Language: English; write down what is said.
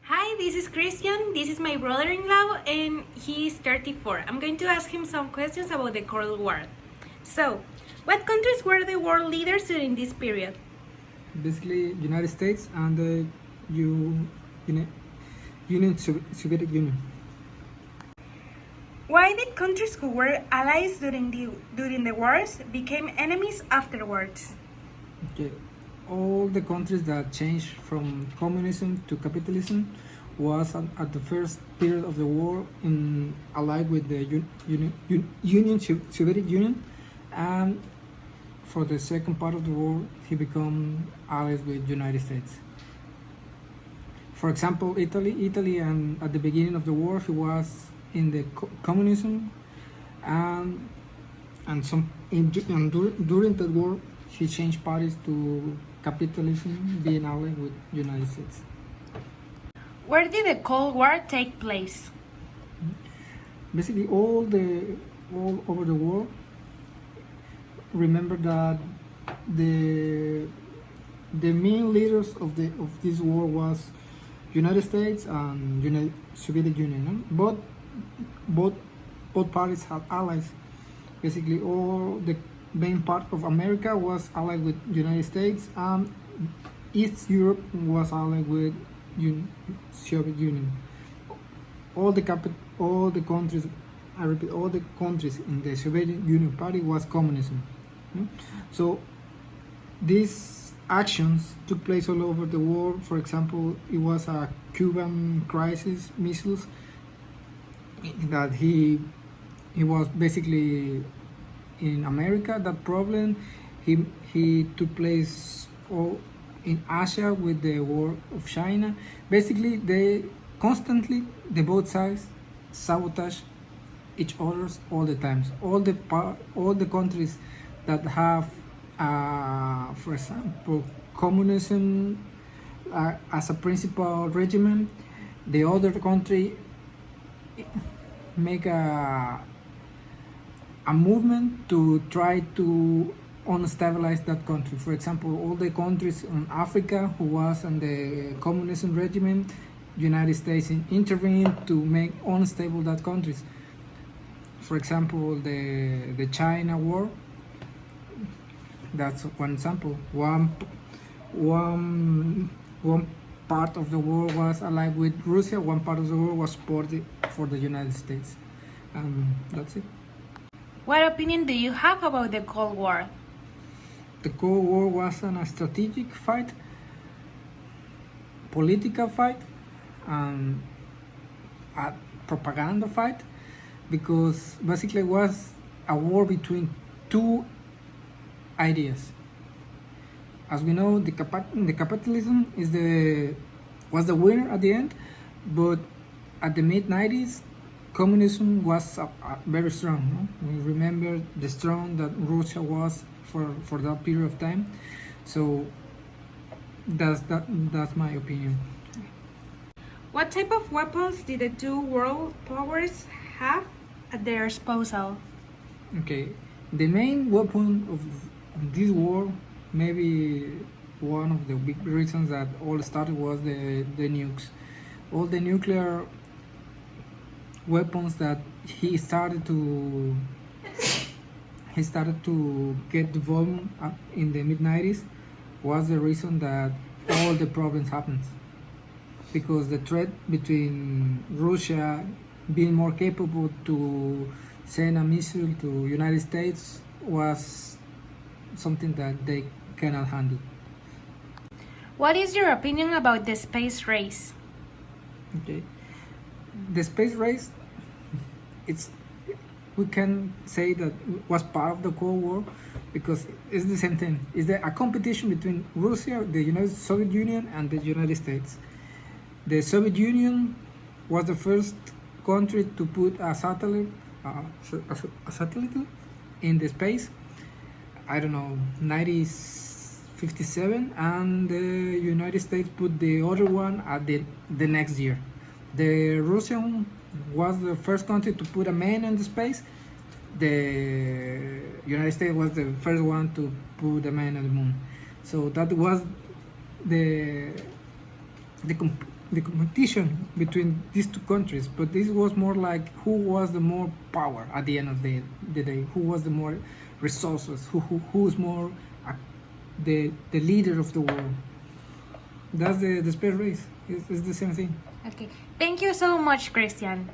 Hi, this is Christian. This is my brother-in-law, and he is 34. I'm going to ask him some questions about the Cold War. So, what countries were the world leaders during this period? Basically United States and the Uni- Soviet Union. Why did countries who were allies during the wars became enemies afterwards? Okay. All the countries that changed from communism to capitalism was at the first period of the war in allied with the Soviet Union, and for the second part of the war he became allies with United States. For example, Italy, and at the beginning of the war he was in the communism, and during that war he changed parties to capitalism, being allied with United States. Where did the Cold War take place? Basically, all over the world. Remember that the main leaders of this war was United States and Soviet Union. No? Both parties had allies. Basically, all the main part of America was allied with United States, and East Europe was allied with Soviet Union. All the countries, I repeat, all the countries in the Soviet Union party was communism. So these actions took place all over the world. For example, it was a Cuban crisis, missiles, that he was basically in America. That problem he took place all in Asia with the war of China. Basically, they both sides sabotage each other's all the times. All the countries that have, for example, communism as a principal regimen, the other country make a movement to try to unstabilize that country. For example, all the countries in Africa who was in the communism regimen, United States intervened to make unstable that countries. For example, the China war. That's one example. One part of the world was allied with Russia. One part of the world was supported for the United States. That's it. What opinion do you have about the Cold War? The Cold War was a strategic fight, political fight, and a propaganda fight, because basically it was a war between two ideas. As we know, the capitalism was the winner at the end, but at the mid-90s, communism was very strong. No? We remember the strong that Russia was for that period of time. So that's my opinion. What type of weapons did the two world powers have at their disposal? Okay, the main weapon of this war, maybe one of the big reasons that all started, was the nukes. All the nuclear weapons that he started to get developed in the mid-90s was the reason that all the problems happened, because the threat between Russia being more capable to send a missile to United States was something that they cannot handle. What is your opinion about the space race? Okay, the space race, we can say that it was part of the Cold War, because it's the same thing. It's a competition between Russia, the Soviet Union, and the United States. The Soviet Union was the first country to put a satellite in the space. I don't know, 1957, and the United States put the other one at the next year. The Russian was the first country to put a man in the space. The United States was the first one to put a man on the moon. So that was the the competition between these two countries, but this was more like who was the more power at the end of the day, who was the more resources, who's more the leader of the world. That's the space race. It's the same thing. Okay. Thank you so much, Christian.